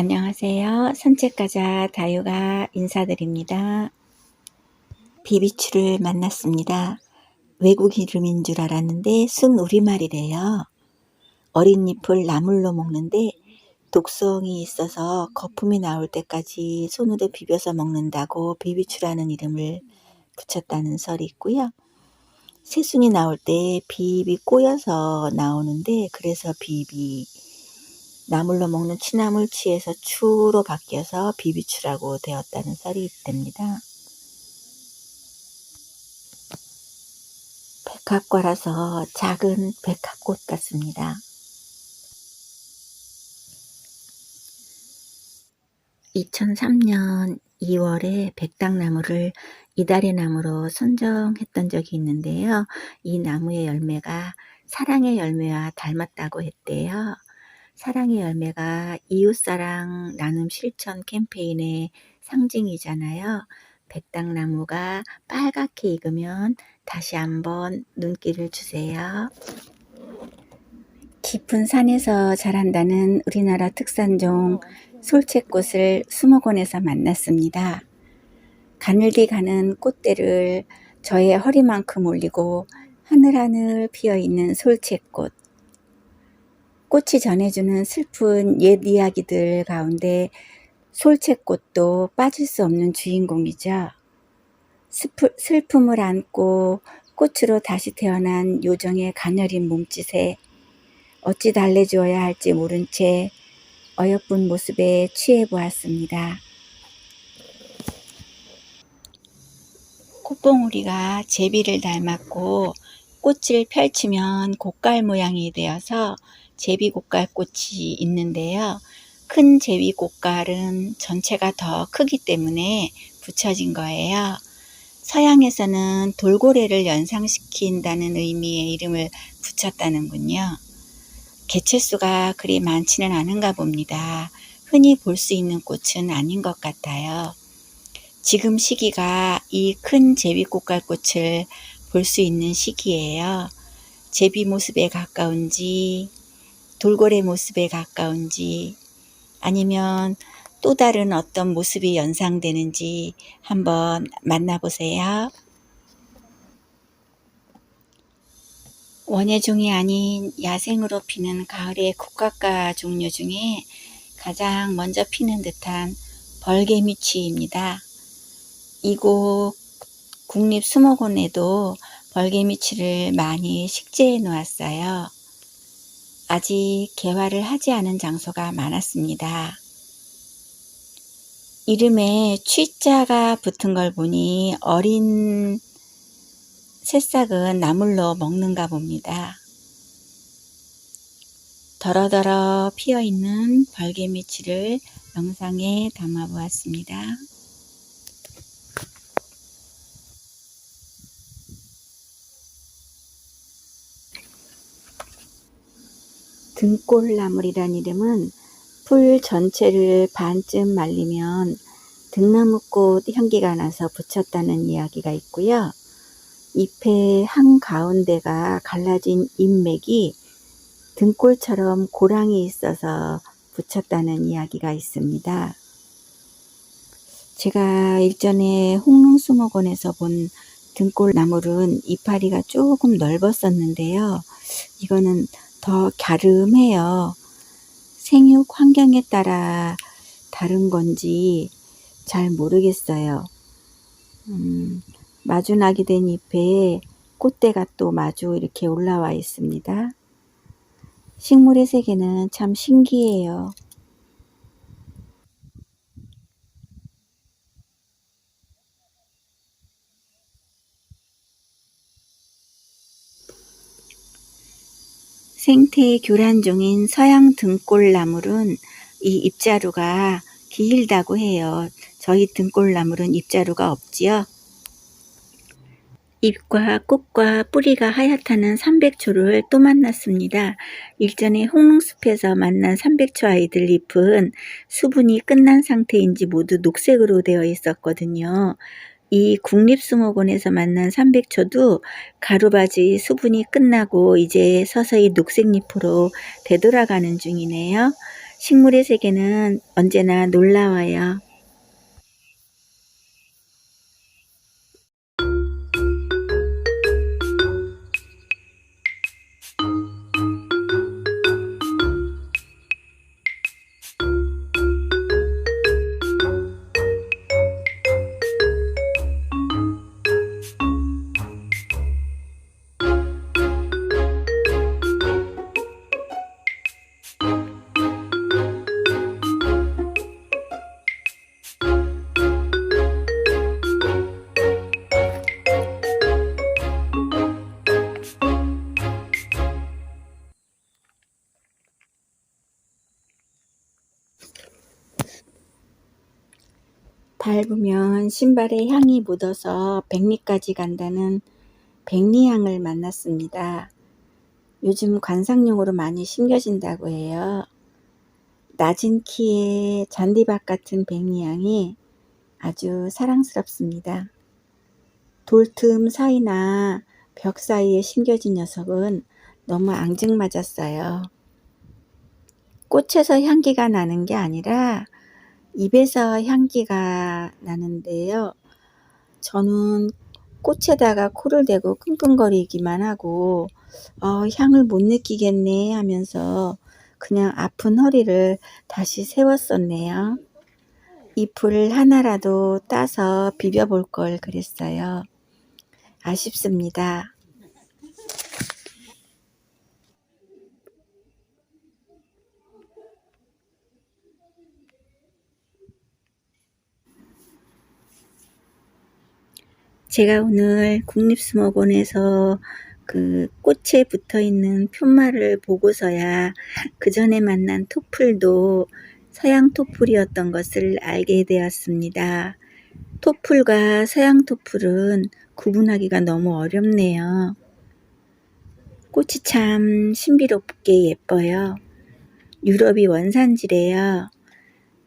안녕하세요. 산책가자 다유가 인사드립니다. 비비추를 만났습니다. 외국 이름인 줄 알았는데 순 우리말이래요. 어린 잎을 나물로 먹는데 독성이 있어서 거품이 나올 때까지 손으로 비벼서 먹는다고 비비추라는 이름을 붙였다는 설이 있고요. 새순이 나올 때 비입이 꼬여서 나오는데 그래서 비비, 나물로 먹는 취나물 취에서 추로 바뀌어서 비비추라고 되었다는 설이 있답니다. 백합과라서 작은 백합꽃 같습니다. 2003년 2월에 백당나무를 이다리나무로 선정했던 적이 있는데요. 이 나무의 열매가 사랑의 열매와 닮았다고 했대요. 사랑의 열매가 이웃사랑 나눔 실천 캠페인의 상징이잖아요. 백당나무가 빨갛게 익으면 다시 한번 눈길을 주세요. 깊은 산에서 자란다는 우리나라 특산종 솔채꽃을 수목원에서 만났습니다. 가늘게 가는 꽃대를 저의 허리만큼 올리고 하늘하늘 피어있는 솔채꽃. 꽃이 전해주는 슬픈 옛 이야기들 가운데 솔채꽃도 빠질 수 없는 주인공이죠. 슬픔을 안고 꽃으로 다시 태어난 요정의 가녀린 몸짓에 어찌 달래주어야 할지 모른 채 어여쁜 모습에 취해 보았습니다. 꽃봉우리가 제비를 닮았고 꽃을 펼치면 곡갈 모양이 되어서 제비곡갈꽃이 있는데요. 큰 제비곡갈은 전체가 더 크기 때문에 붙여진 거예요. 서양에서는 돌고래를 연상시킨다는 의미의 이름을 붙였다는군요. 개체수가 그리 많지는 않은가 봅니다. 흔히 볼 수 있는 꽃은 아닌 것 같아요. 지금 시기가 이 큰 제비꽃갈꽃을 볼 수 있는 시기예요. 제비 모습에 가까운지 돌고래 모습에 가까운지 아니면 또 다른 어떤 모습이 연상되는지 한번 만나보세요. 원예종이 아닌 야생으로 피는 가을의 국화가 종류 중에 가장 먼저 피는 듯한 벌개미치입니다. 이곳 국립수목원에도 벌개미치를 많이 식재해 놓았어요. 아직 개화를 하지 않은 장소가 많았습니다. 이름에 취자가 붙은 걸 보니 어린 새싹은 나물로 먹는가 봅니다. 더러더러 피어있는 벌개미치를 영상에 담아 보았습니다. 등골나물이란 이름은 풀 전체를 반쯤 말리면 등나무꽃 향기가 나서 붙였다는 이야기가 있고요. 잎의 한가운데가 갈라진 잎맥이 등골처럼 고랑이 있어서 붙였다는 이야기가 있습니다. 제가 일전에 홍릉수목원에서 본 등골나물은 이파리가 조금 넓었었는데요. 이거는 더 갸름해요. 생육 환경에 따라 다른 건지 잘 모르겠어요. 마주 나게 된 잎에 꽃대가 또 마주 이렇게 올라와 있습니다. 식물의 세계는 참 신기해요. 생태 교란종인 서양 등골나물은 이 잎자루가 길다고 해요. 저희 등골나물은 잎자루가 없지요. 잎과 꽃과 뿌리가 하얗다는 삼백초를 또 만났습니다. 일전에 홍릉숲에서 만난 삼백초 아이들 잎은 수분이 끝난 상태인지 모두 녹색으로 되어 있었거든요. 이 국립수목원에서 만난 삼백초도 가루바지 수분이 끝나고 이제 서서히 녹색잎으로 되돌아가는 중이네요. 식물의 세계는 언제나 놀라워요. 밟으면 신발에 향이 묻어서 백리까지 간다는 백리향을 만났습니다. 요즘 관상용으로 많이 심겨진다고 해요. 낮은 키에 잔디밭 같은 백리향이 아주 사랑스럽습니다. 돌틈 사이나 벽 사이에 심겨진 녀석은 너무 앙증맞았어요. 꽃에서 향기가 나는 게 아니라 입에서 향기가 나는데요. 저는 꽃에다가 코를 대고 끙끙거리기만 하고 향을 못 느끼겠네 하면서 그냥 아픈 허리를 다시 세웠었네요. 잎을 하나라도 따서 비벼볼 걸 그랬어요. 아쉽습니다. 제가 오늘 국립수목원에서 그 꽃에 붙어있는 편말을 보고서야 그 전에 만난 토플도 서양 토플이었던 것을 알게 되었습니다. 토플과 서양 토플은 구분하기가 너무 어렵네요. 꽃이 참 신비롭게 예뻐요. 유럽이 원산지래요.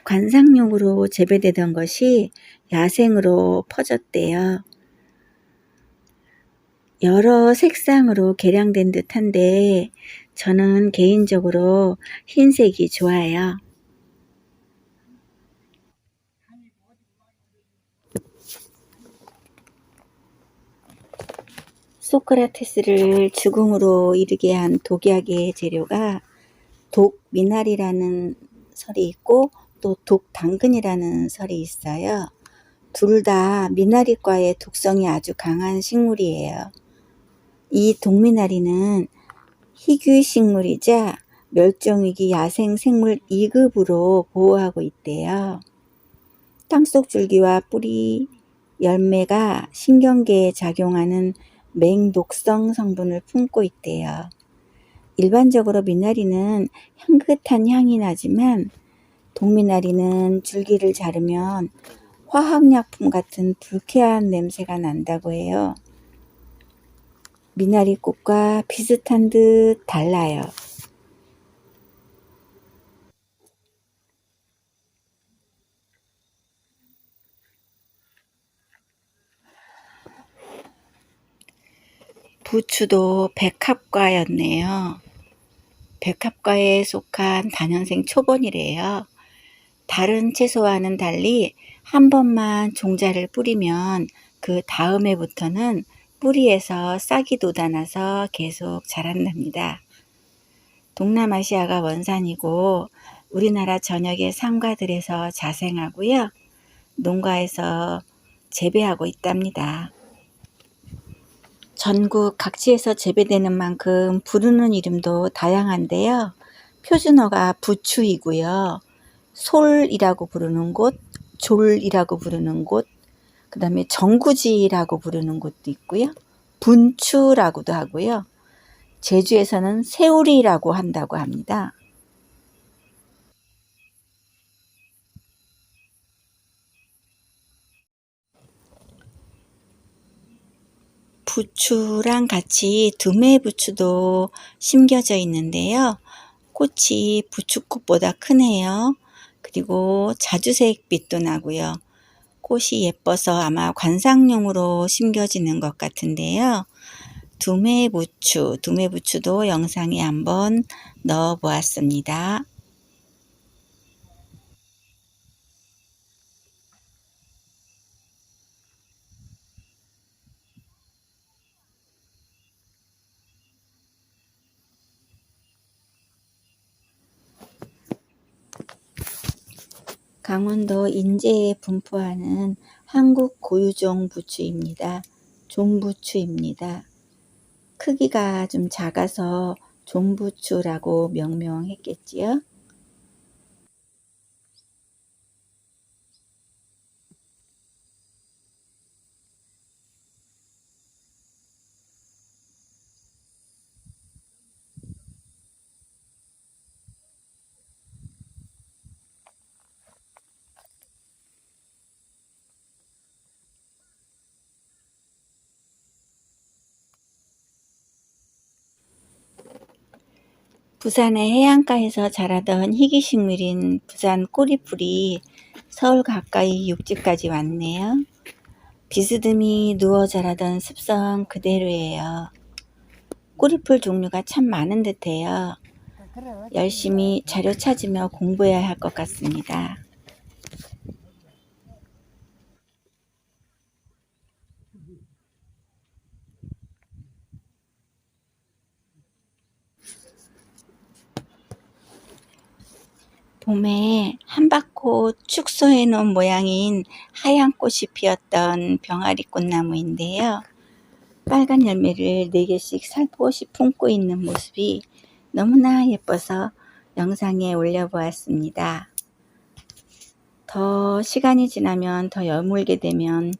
관상용으로 재배되던 것이 야생으로 퍼졌대요. 여러 색상으로 개량된 듯한데 저는 개인적으로 흰색이 좋아요. 소크라테스를 죽음으로 이르게 한 독약의 재료가 독미나리라는 설이 있고 또 독당근이라는 설이 있어요. 둘 다 미나리과의 독성이 아주 강한 식물이에요. 이 독미나리는 희귀식물이자 멸종위기 야생생물 2급으로 보호하고 있대요. 땅속 줄기와 뿌리, 열매가 신경계에 작용하는 맹독성 성분을 품고 있대요. 일반적으로 미나리는 향긋한 향이 나지만 독미나리는 줄기를 자르면 화학약품 같은 불쾌한 냄새가 난다고 해요. 미나리꽃과 비슷한 듯 달라요. 부추도 백합과였네요. 백합과에 속한 다년생 초본이래요. 다른 채소와는 달리 한 번만 종자를 뿌리면 그 다음 해부터는 뿌리에서 싹이 돋아나서 계속 자란답니다. 동남아시아가 원산이고 우리나라 전역의 상가들에서 자생하고요. 농가에서 재배하고 있답니다. 전국 각지에서 재배되는 만큼 부르는 이름도 다양한데요. 표준어가 부추이고요. 솔이라고 부르는 곳, 졸이라고 부르는 곳, 그 다음에 정구지라고 부르는 곳도 있고요. 분추라고도 하고요. 제주에서는 새우리라고 한다고 합니다. 부추랑 같이 두메부추도 심겨져 있는데요. 꽃이 부추꽃보다 크네요. 그리고 자주색빛도 나고요. 꽃이 예뻐서 아마 관상용으로 심겨지는 것 같은데요. 두메부추도 영상에 한번 넣어 보았습니다. 강원도 인제에 분포하는 한국 고유종 부추입니다. 종부추입니다. 크기가 좀 작아서 종부추라고 명명했겠지요. 부산의 해안가에서 자라던 희귀식물인 부산 꼬리풀이 서울 가까이 육지까지 왔네요. 비스듬히 누워 자라던 습성 그대로예요. 꼬리풀 종류가 참 많은 듯해요. 열심히 자료 찾으며 공부해야 할 것 같습니다. 봄에 한바꽃 축소해 놓은 모양인 하얀 꽃이 피었던 병아리꽃나무인데요. 빨간 열매를 4개씩 살포시 품고 있는 모습이 너무나 예뻐서 영상에 올려보았습니다. 더 시간이 지나면 더 여물게 되면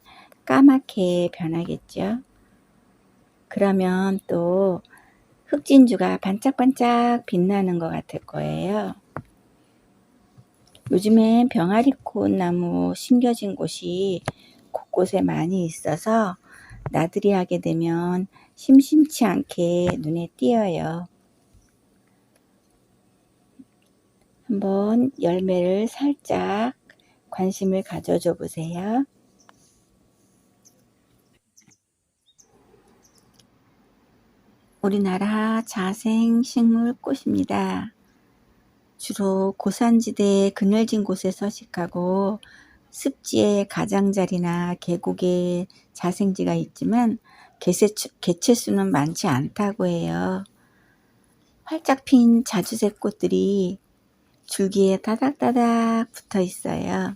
까맣게 변하겠죠. 그러면 또 흑진주가 반짝반짝 빛나는 것 같을 거예요. 요즘엔 병아리꽃 나무 심겨진 곳이 곳곳에 많이 있어서 나들이 하게 되면 심심치 않게 눈에 띄어요. 한번 열매를 살짝 관심을 가져줘 보세요. 우리나라 자생식물 꽃입니다. 주로 고산지대 그늘진 곳에 서식하고 습지에 가장자리나 계곡에 자생지가 있지만 개체수는 많지 않다고 해요. 활짝 핀 자주색 꽃들이 줄기에 따닥따닥 붙어 있어요.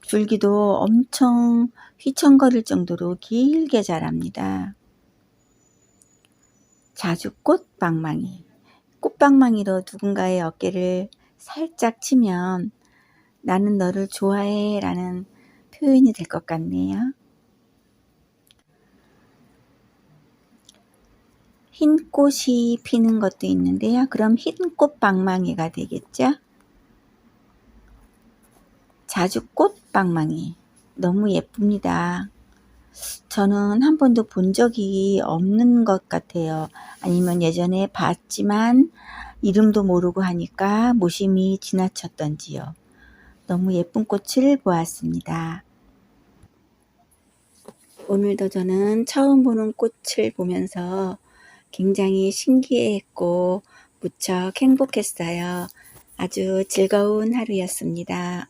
줄기도 엄청 휘청거릴 정도로 길게 자랍니다. 자주꽃 방망이. 꽃방망이로 누군가의 어깨를 살짝 치면 나는 너를 좋아해 라는 표현이 될 것 같네요. 흰 꽃이 피는 것도 있는데요. 그럼 흰꽃 방망이가 되겠죠? 자주꽃 방망이. 너무 예쁩니다. 저는 한 번도 본 적이 없는 것 같아요. 아니면 예전에 봤지만 이름도 모르고 하니까 무심히 지나쳤던지요. 너무 예쁜 꽃을 보았습니다. 오늘도 저는 처음 보는 꽃을 보면서 굉장히 신기했고 무척 행복했어요. 아주 즐거운 하루였습니다.